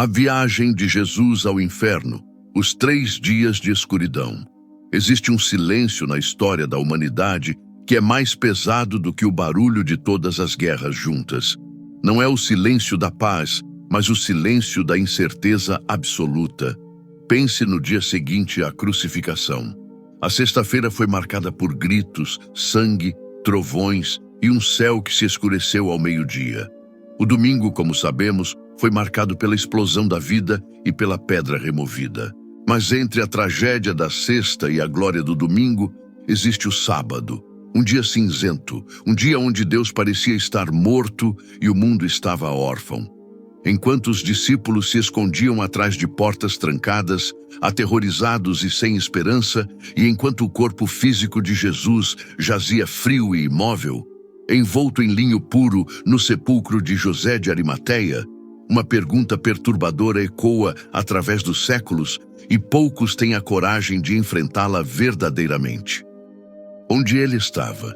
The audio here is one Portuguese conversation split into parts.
A viagem de Jesus ao inferno, os 3 dias de escuridão. Existe um silêncio na história da humanidade que é mais pesado do que o barulho de todas as guerras juntas. Não é o silêncio da paz, mas o silêncio da incerteza absoluta. Pense no dia seguinte à crucificação. A sexta-feira foi marcada por gritos, sangue, trovões e um céu que se escureceu ao meio-dia. O domingo, como sabemos, foi marcado pela explosão da vida e pela pedra removida. Mas entre a tragédia da sexta e a glória do domingo, existe o sábado, um dia cinzento, um dia onde Deus parecia estar morto e o mundo estava órfão. Enquanto os discípulos se escondiam atrás de portas trancadas, aterrorizados e sem esperança, e enquanto o corpo físico de Jesus jazia frio e imóvel, envolto em linho puro no sepulcro de José de Arimateia, uma pergunta perturbadora ecoa através dos séculos e poucos têm a coragem de enfrentá-la verdadeiramente. Onde ele estava?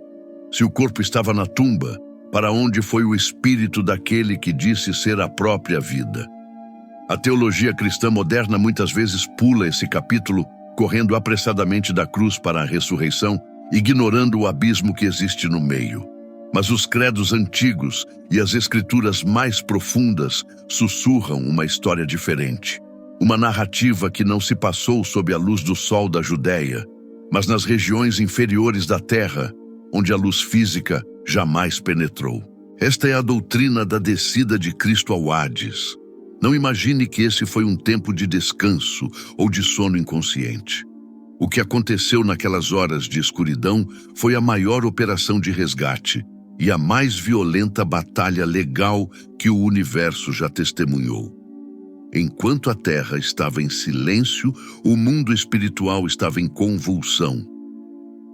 Se o corpo estava na tumba, para onde foi o espírito daquele que disse ser a própria vida? A teologia cristã moderna muitas vezes pula esse capítulo, correndo apressadamente da cruz para a ressurreição, ignorando o abismo que existe no meio. Mas os credos antigos e as escrituras mais profundas sussurram uma história diferente. Uma narrativa que não se passou sob a luz do sol da Judéia, mas nas regiões inferiores da terra, onde a luz física jamais penetrou. Esta é a doutrina da descida de Cristo ao Hades. Não imagine que esse foi um tempo de descanso ou de sono inconsciente. O que aconteceu naquelas horas de escuridão foi a maior operação de resgate e a mais violenta batalha legal que o universo já testemunhou. Enquanto a terra estava em silêncio, o mundo espiritual estava em convulsão.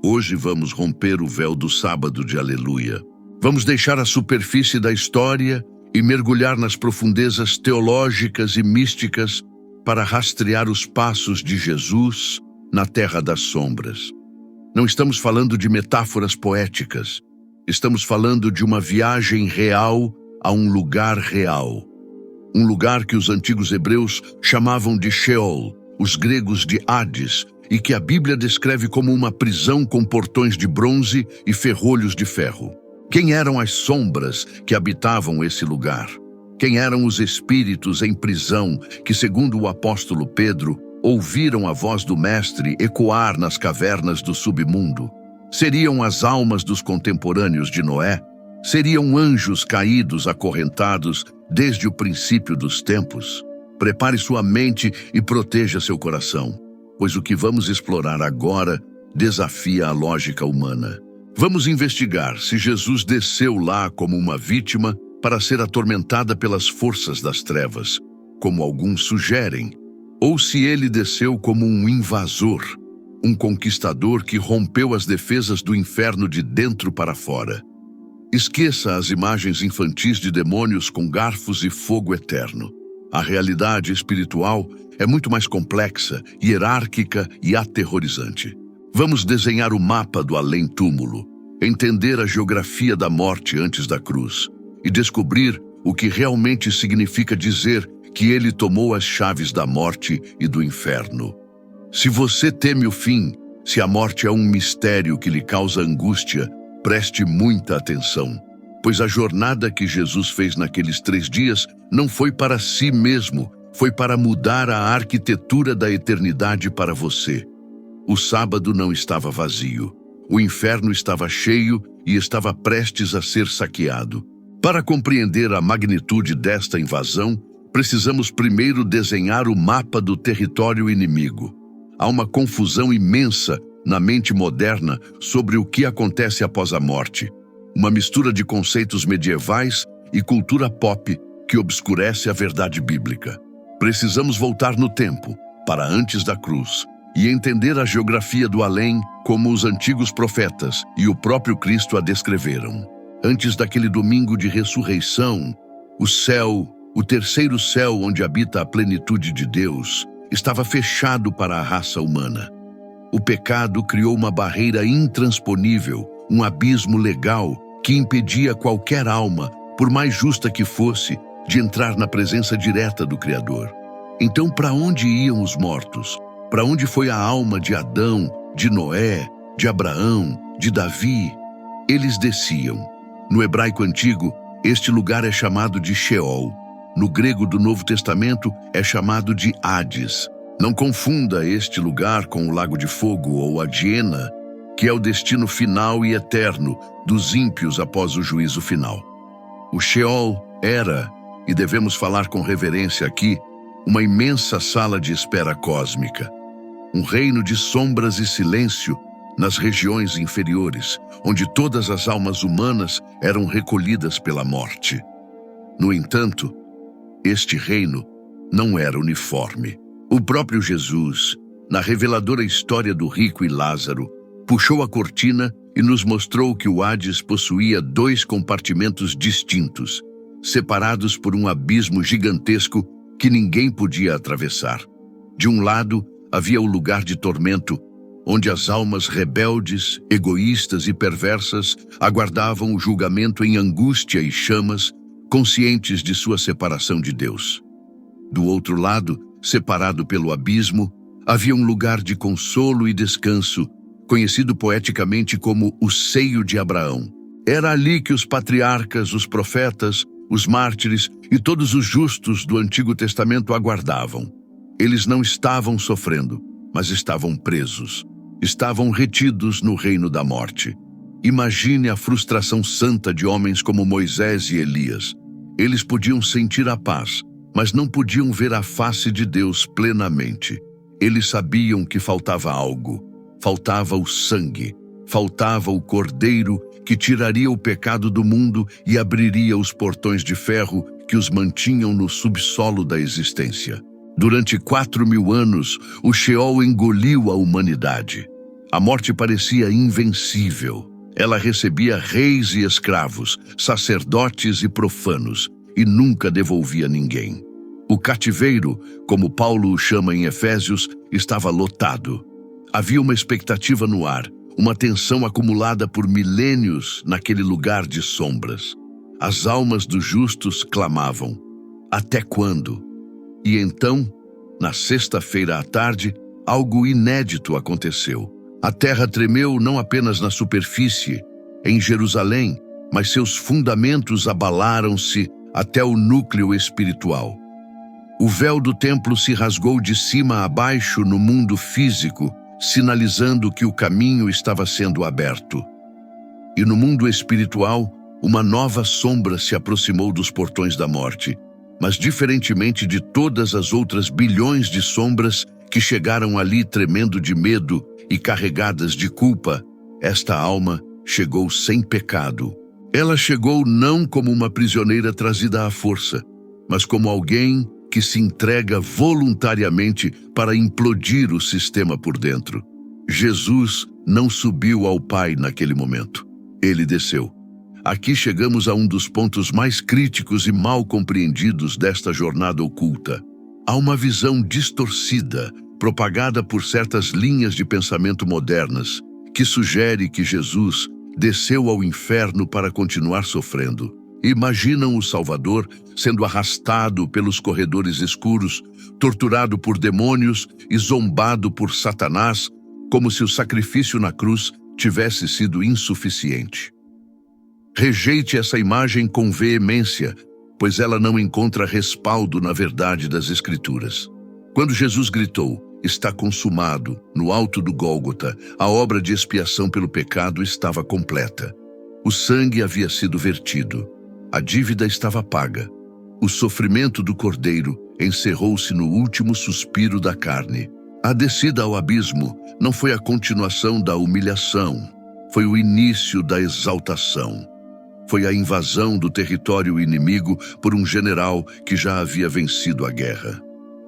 Hoje vamos romper o véu do sábado de Aleluia. Vamos deixar a superfície da história e mergulhar nas profundezas teológicas e místicas para rastrear os passos de Jesus na terra das sombras. Não estamos falando de metáforas poéticas. Estamos falando de uma viagem real a um lugar real. Um lugar que os antigos hebreus chamavam de Sheol, os gregos de Hades, e que a Bíblia descreve como uma prisão com portões de bronze e ferrolhos de ferro. Quem eram as sombras que habitavam esse lugar? Quem eram os espíritos em prisão que, segundo o apóstolo Pedro, ouviram a voz do Mestre ecoar nas cavernas do submundo? Seriam as almas dos contemporâneos de Noé? Seriam anjos caídos acorrentados desde o princípio dos tempos? Prepare sua mente e proteja seu coração, pois o que vamos explorar agora desafia a lógica humana. Vamos investigar se Jesus desceu lá como uma vítima para ser atormentada pelas forças das trevas, como alguns sugerem, ou se ele desceu como um invasor, um conquistador que rompeu as defesas do inferno de dentro para fora. Esqueça as imagens infantis de demônios com garfos e fogo eterno. A realidade espiritual é muito mais complexa, hierárquica e aterrorizante. Vamos desenhar o mapa do além-túmulo, entender a geografia da morte antes da cruz e descobrir o que realmente significa dizer que ele tomou as chaves da morte e do inferno. Se você teme o fim, se a morte é um mistério que lhe causa angústia, preste muita atenção, pois a jornada que Jesus fez naqueles 3 dias não foi para si mesmo, foi para mudar a arquitetura da eternidade para você. O sábado não estava vazio. O inferno estava cheio e estava prestes a ser saqueado. Para compreender a magnitude desta invasão, precisamos primeiro desenhar o mapa do território inimigo. Há uma confusão imensa na mente moderna sobre o que acontece após a morte. Uma mistura de conceitos medievais e cultura pop que obscurece a verdade bíblica. Precisamos voltar no tempo, para antes da cruz, e entender a geografia do além como os antigos profetas e o próprio Cristo a descreveram. Antes daquele domingo de ressurreição, o céu, o terceiro céu onde habita a plenitude de Deus, estava fechado para a raça humana. O pecado criou uma barreira intransponível, um abismo legal que impedia qualquer alma, por mais justa que fosse, de entrar na presença direta do Criador. Então, para onde iam os mortos? Para onde foi a alma de Adão, de Noé, de Abraão, de Davi? Eles desciam. No hebraico antigo, este lugar é chamado de Sheol. No grego do Novo Testamento, é chamado de Hades. Não confunda este lugar com o Lago de Fogo ou a Hiena, que é o destino final e eterno dos ímpios após o juízo final. O Sheol era, e devemos falar com reverência aqui, uma imensa sala de espera cósmica. Um reino de sombras e silêncio nas regiões inferiores, onde todas as almas humanas eram recolhidas pela morte. No entanto, este reino não era uniforme. O próprio Jesus, na reveladora história do rico e Lázaro, puxou a cortina e nos mostrou que o Hades possuía 2 compartimentos distintos, separados por um abismo gigantesco que ninguém podia atravessar. De um lado, havia o lugar de tormento, onde as almas rebeldes, egoístas e perversas aguardavam o julgamento em angústia e chamas, conscientes de sua separação de Deus. Do outro lado, separado pelo abismo, havia um lugar de consolo e descanso, conhecido poeticamente como o seio de Abraão. Era ali que os patriarcas, os profetas, os mártires e todos os justos do Antigo Testamento aguardavam. Eles não estavam sofrendo, mas estavam presos. Estavam retidos no reino da morte. Imagine a frustração santa de homens como Moisés e Elias. Eles podiam sentir a paz, mas não podiam ver a face de Deus plenamente. Eles sabiam que faltava algo. Faltava o sangue. Faltava o Cordeiro que tiraria o pecado do mundo e abriria os portões de ferro que os mantinham no subsolo da existência. Durante 4.000 anos, o Sheol engoliu a humanidade. A morte parecia invencível. Ela recebia reis e escravos, sacerdotes e profanos, e nunca devolvia ninguém. O cativeiro, como Paulo o chama em Efésios, estava lotado. Havia uma expectativa no ar, uma tensão acumulada por milênios naquele lugar de sombras. As almas dos justos clamavam: até quando? E então, na sexta-feira à tarde, algo inédito aconteceu. A terra tremeu não apenas na superfície, em Jerusalém, mas seus fundamentos abalaram-se até o núcleo espiritual. O véu do templo se rasgou de cima a baixo no mundo físico, sinalizando que o caminho estava sendo aberto. E no mundo espiritual, uma nova sombra se aproximou dos portões da morte, mas diferentemente de todas as outras bilhões de sombras que chegaram ali tremendo de medo e carregadas de culpa, esta alma chegou sem pecado. Ela chegou não como uma prisioneira trazida à força, mas como alguém que se entrega voluntariamente para implodir o sistema por dentro. Jesus não subiu ao Pai naquele momento. Ele desceu. Aqui chegamos a um dos pontos mais críticos e mal compreendidos desta jornada oculta. Há uma visão distorcida, propagada por certas linhas de pensamento modernas, que sugere que Jesus desceu ao inferno para continuar sofrendo. Imaginam o Salvador sendo arrastado pelos corredores escuros, torturado por demônios e zombado por Satanás, como se o sacrifício na cruz tivesse sido insuficiente. Rejeite essa imagem com veemência, pois ela não encontra respaldo na verdade das Escrituras. Quando Jesus gritou: "Está consumado", no alto do Gólgota, a obra de expiação pelo pecado estava completa. O sangue havia sido vertido. A dívida estava paga. O sofrimento do Cordeiro encerrou-se no último suspiro da carne. A descida ao abismo não foi a continuação da humilhação, foi o início da exaltação. Foi a invasão do território inimigo por um general que já havia vencido a guerra.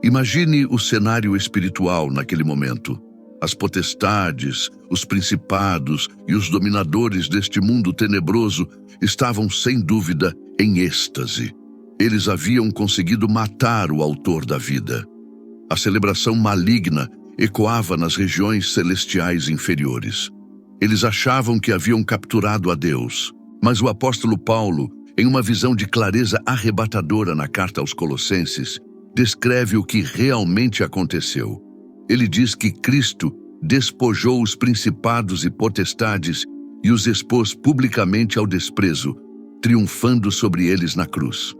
Imagine o cenário espiritual naquele momento. As potestades, os principados e os dominadores deste mundo tenebroso estavam, sem dúvida, em êxtase. Eles haviam conseguido matar o autor da vida. A celebração maligna ecoava nas regiões celestiais inferiores. Eles achavam que haviam capturado a Deus, mas o apóstolo Paulo em uma visão de clareza arrebatadora na carta aos Colossenses, descreve o que realmente aconteceu. Ele diz que Cristo despojou os principados e potestades e os expôs publicamente ao desprezo, triunfando sobre eles na cruz.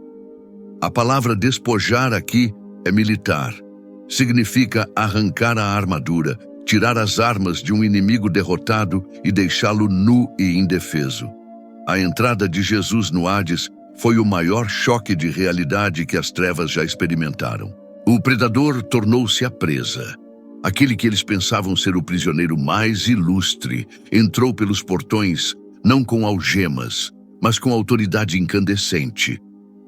A palavra despojar aqui é militar. Significa arrancar a armadura, tirar as armas de um inimigo derrotado e deixá-lo nu e indefeso. A entrada de Jesus no Hades foi o maior choque de realidade que as trevas já experimentaram. O predador tornou-se a presa. Aquele que eles pensavam ser o prisioneiro mais ilustre entrou pelos portões, não com algemas, mas com autoridade incandescente.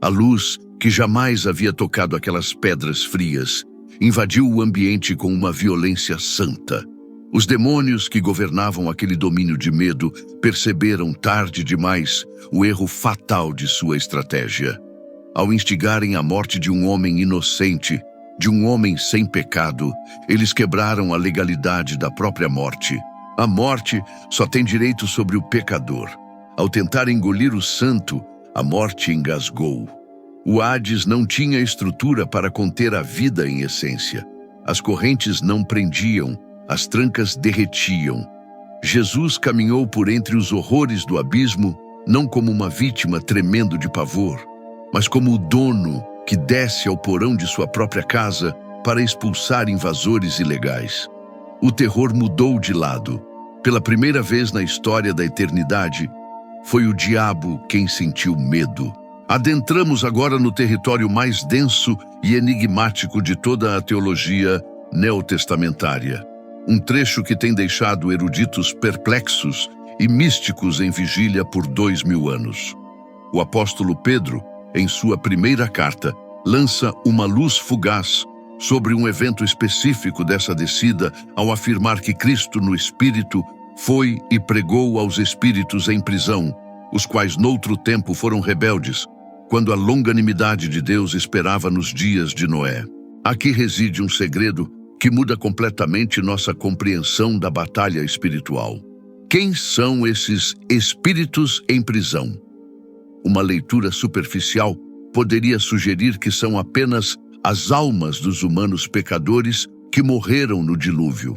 A luz, que jamais havia tocado aquelas pedras frias, invadiu o ambiente com uma violência santa. Os demônios que governavam aquele domínio de medo perceberam tarde demais o erro fatal de sua estratégia. Ao instigarem a morte de um homem inocente, de um homem sem pecado, eles quebraram a legalidade da própria morte. A morte só tem direito sobre o pecador. Ao tentar engolir o santo, a morte engasgou. O Hades não tinha estrutura para conter a vida em essência. As correntes não prendiam, as trancas derretiam. Jesus caminhou por entre os horrores do abismo, não como uma vítima tremendo de pavor, mas como o dono que desce ao porão de sua própria casa para expulsar invasores ilegais. O terror mudou de lado. Pela primeira vez na história da eternidade, foi o diabo quem sentiu medo. Adentramos agora no território mais denso e enigmático de toda a teologia neotestamentária. Um trecho que tem deixado eruditos perplexos e místicos em vigília por 2000 anos. O apóstolo Pedro, em sua primeira carta, lança uma luz fugaz sobre um evento específico dessa descida ao afirmar que Cristo, no Espírito, foi e pregou aos espíritos em prisão, os quais noutro tempo foram rebeldes, quando a longanimidade de Deus esperava nos dias de Noé. Aqui reside um segredo que muda completamente nossa compreensão da batalha espiritual. Quem são esses espíritos em prisão? Uma leitura superficial poderia sugerir que são apenas as almas dos humanos pecadores que morreram no dilúvio.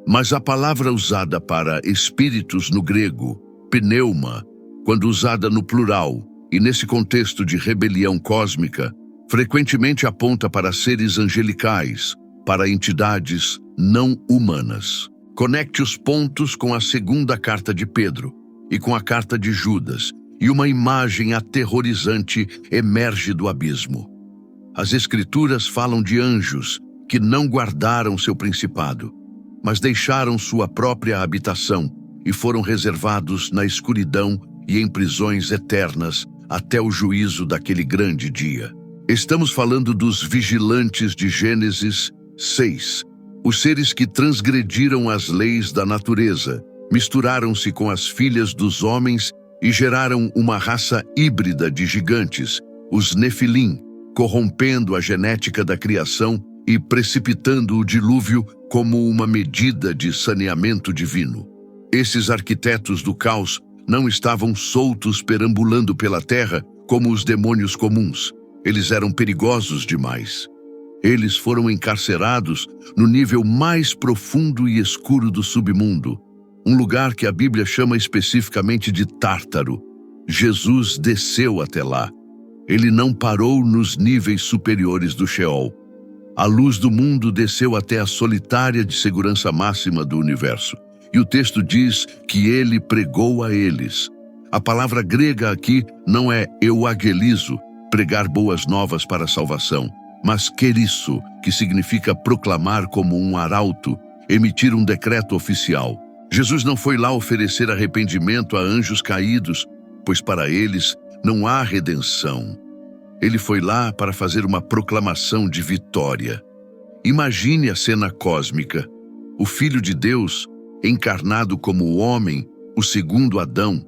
Mas a palavra usada para espíritos no grego, pneuma, quando usada no plural, e nesse contexto de rebelião cósmica, frequentemente aponta para seres angelicais, para entidades não humanas. Conecte os pontos com a segunda carta de Pedro e com a carta de Judas, e uma imagem aterrorizante emerge do abismo. As Escrituras falam de anjos que não guardaram seu principado, mas deixaram sua própria habitação e foram reservados na escuridão e em prisões eternas até o juízo daquele grande dia. Estamos falando dos vigilantes de Gênesis 6, os seres que transgrediram as leis da natureza, misturaram-se com as filhas dos homens e geraram uma raça híbrida de gigantes, os Nefilim, corrompendo a genética da criação e precipitando o dilúvio como uma medida de saneamento divino. Esses arquitetos do caos não estavam soltos perambulando pela terra como os demônios comuns. Eles eram perigosos demais. Eles foram encarcerados no nível mais profundo e escuro do submundo, um lugar que a Bíblia chama especificamente de Tártaro. Jesus desceu até lá. Ele não parou nos níveis superiores do Sheol. A luz do mundo desceu até a solitária de segurança máxima do universo. E o texto diz que ele pregou a eles. A palavra grega aqui não é euagelizo, pregar boas novas para a salvação, mas querisso, que significa proclamar como um arauto, emitir um decreto oficial. Jesus não foi lá oferecer arrependimento a anjos caídos, pois para eles não há redenção. Ele foi lá para fazer uma proclamação de vitória. Imagine a cena cósmica. O Filho de Deus, encarnado como o homem, o segundo Adão,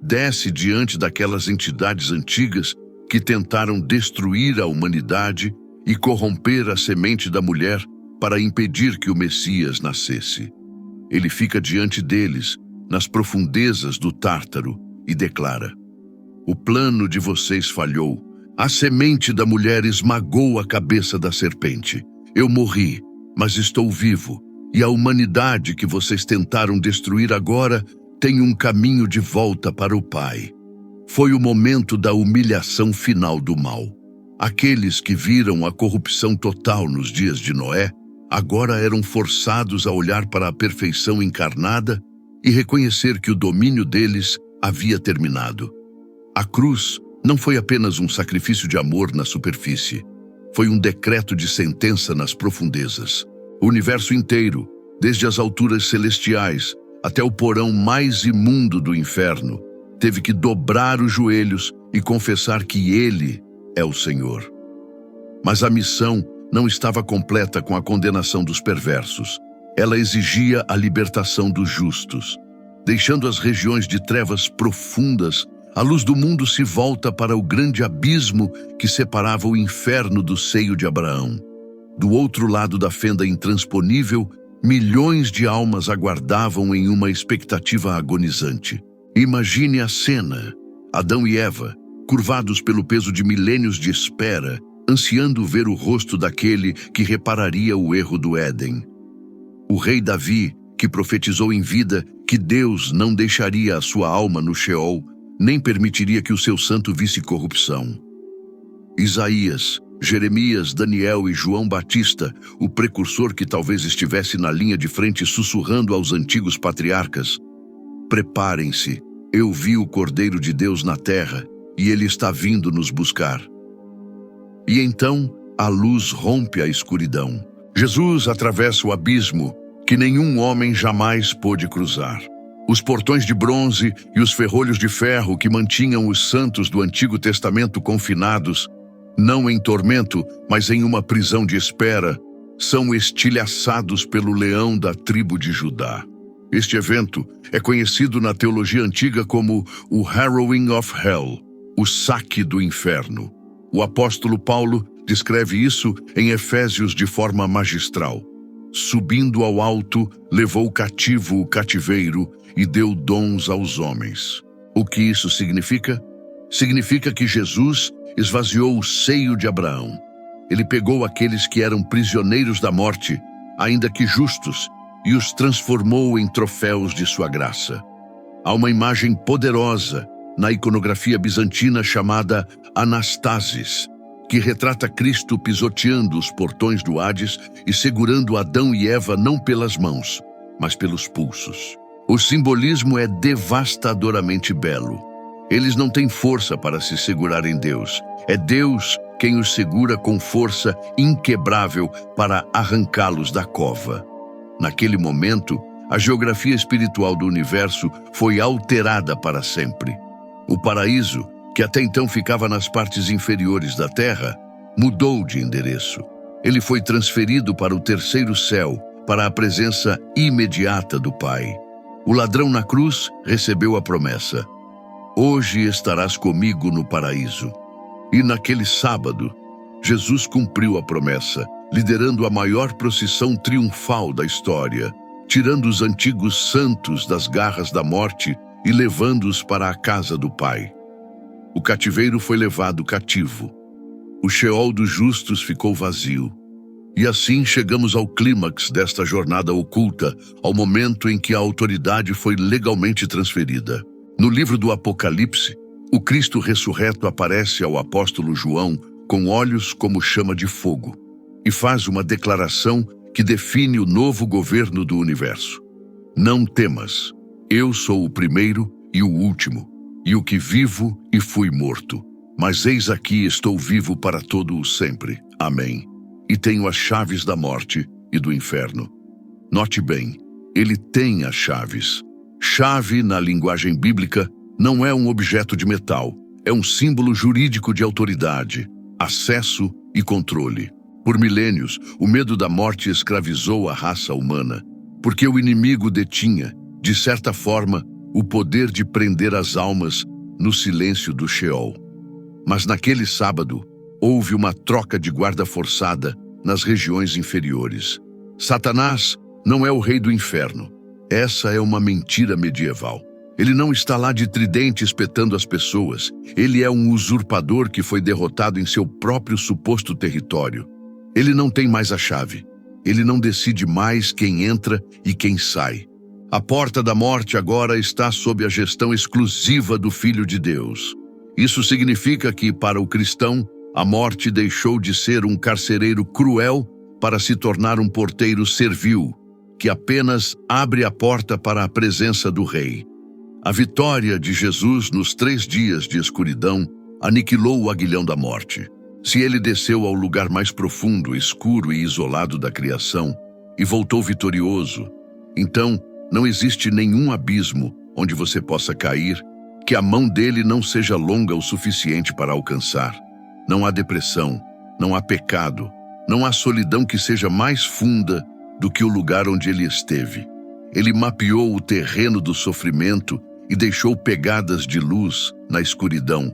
desce diante daquelas entidades antigas que tentaram destruir a humanidade e corromper a semente da mulher para impedir que o Messias nascesse. Ele fica diante deles, nas profundezas do Tártaro, e declara: O plano de vocês falhou. A semente da mulher esmagou a cabeça da serpente. Eu morri, mas estou vivo. E a humanidade que vocês tentaram destruir agora tem um caminho de volta para o Pai. Foi o momento da humilhação final do mal. Aqueles que viram a corrupção total nos dias de Noé, agora eram forçados a olhar para a perfeição encarnada e reconhecer que o domínio deles havia terminado. A cruz não foi apenas um sacrifício de amor na superfície. Foi um decreto de sentença nas profundezas. O universo inteiro, desde as alturas celestiais até o porão mais imundo do inferno, teve que dobrar os joelhos e confessar que Ele é o Senhor. Mas a missão não estava completa com a condenação dos perversos. Ela exigia a libertação dos justos. Deixando as regiões de trevas profundas, a luz do mundo se volta para o grande abismo que separava o inferno do seio de Abraão. Do outro lado da fenda intransponível, milhões de almas aguardavam em uma expectativa agonizante. Imagine a cena: Adão e Eva, curvados pelo peso de milênios de espera, ansiando ver o rosto daquele que repararia o erro do Éden. O rei Davi, que profetizou em vida que Deus não deixaria a sua alma no Sheol, nem permitiria que o seu santo visse corrupção. Isaías, Jeremias, Daniel e João Batista, o precursor que talvez estivesse na linha de frente sussurrando aos antigos patriarcas: preparem-se, eu vi o Cordeiro de Deus na terra, e ele está vindo nos buscar. E então a luz rompe a escuridão. Jesus atravessa o abismo que nenhum homem jamais pôde cruzar. Os portões de bronze e os ferrolhos de ferro que mantinham os santos do Antigo Testamento confinados, não em tormento, mas em uma prisão de espera, são estilhaçados pelo leão da tribo de Judá. Este evento é conhecido na teologia antiga como o Harrowing of Hell, o saque do inferno. O apóstolo Paulo descreve isso em Efésios de forma magistral. Subindo ao alto, levou cativo o cativeiro e deu dons aos homens. O que isso significa? Significa que Jesus esvaziou o seio de Abraão. Ele pegou aqueles que eram prisioneiros da morte, ainda que justos, e os transformou em troféus de sua graça. Há uma imagem poderosa na iconografia bizantina chamada Anastasis, que retrata Cristo pisoteando os portões do Hades e segurando Adão e Eva não pelas mãos, mas pelos pulsos. O simbolismo é devastadoramente belo. Eles não têm força para se segurar em Deus. É Deus quem os segura com força inquebrável para arrancá-los da cova. Naquele momento, a geografia espiritual do universo foi alterada para sempre. O paraíso, que até então ficava nas partes inferiores da terra, mudou de endereço. Ele foi transferido para o terceiro céu, para a presença imediata do Pai. O ladrão na cruz recebeu a promessa: hoje estarás comigo no paraíso. E naquele sábado, Jesus cumpriu a promessa, liderando a maior procissão triunfal da história, tirando os antigos santos das garras da morte e levando-os para a casa do Pai. O cativeiro foi levado cativo. O Sheol dos justos ficou vazio. E assim chegamos ao clímax desta jornada oculta, ao momento em que a autoridade foi legalmente transferida. No livro do Apocalipse, o Cristo ressurreto aparece ao apóstolo João com olhos como chama de fogo e faz uma declaração que define o novo governo do universo. Não temas, eu sou o primeiro e o último, e o que vivo e fui morto. Mas eis aqui estou vivo para todo o sempre. Amém. E tenho as chaves da morte e do inferno. Note bem, ele tem as chaves. Chave, na linguagem bíblica, não é um objeto de metal. É um símbolo jurídico de autoridade, acesso e controle. Por milênios, o medo da morte escravizou a raça humana, porque o inimigo detinha, de certa forma, o poder de prender as almas no silêncio do Sheol. Mas naquele sábado, houve uma troca de guarda forçada nas regiões inferiores. Satanás não é o rei do inferno. Essa é uma mentira medieval. Ele não está lá de tridente espetando as pessoas. Ele é um usurpador que foi derrotado em seu próprio suposto território. Ele não tem mais a chave. Ele não decide mais quem entra e quem sai. A porta da morte agora está sob a gestão exclusiva do Filho de Deus. Isso significa que, para o cristão, a morte deixou de ser um carcereiro cruel para se tornar um porteiro servil, que apenas abre a porta para a presença do Rei. A vitória de Jesus nos 3 dias de escuridão aniquilou o aguilhão da morte. Se ele desceu ao lugar mais profundo, escuro e isolado da criação e voltou vitorioso, então não existe nenhum abismo onde você possa cair que a mão dele não seja longa o suficiente para alcançar. Não há depressão, não há pecado, não há solidão que seja mais funda do que o lugar onde ele esteve. Ele mapeou o terreno do sofrimento e deixou pegadas de luz na escuridão,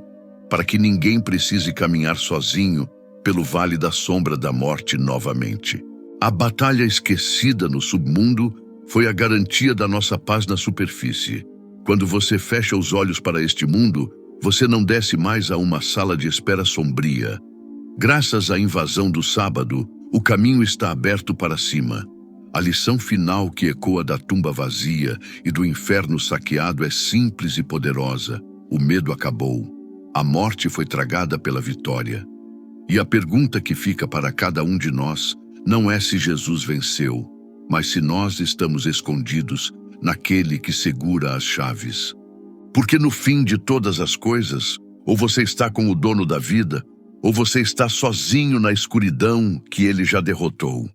para que ninguém precise caminhar sozinho pelo vale da sombra da morte novamente. A batalha esquecida no submundo foi a garantia da nossa paz na superfície. Quando você fecha os olhos para este mundo, você não desce mais a uma sala de espera sombria. Graças à invasão do sábado, o caminho está aberto para cima. A lição final que ecoa da tumba vazia e do inferno saqueado é simples e poderosa. O medo acabou. A morte foi tragada pela vitória. E a pergunta que fica para cada um de nós não é se Jesus venceu, mas se nós estamos escondidos naquele que segura as chaves. Porque no fim de todas as coisas, ou você está com o dono da vida, ou você está sozinho na escuridão que ele já derrotou.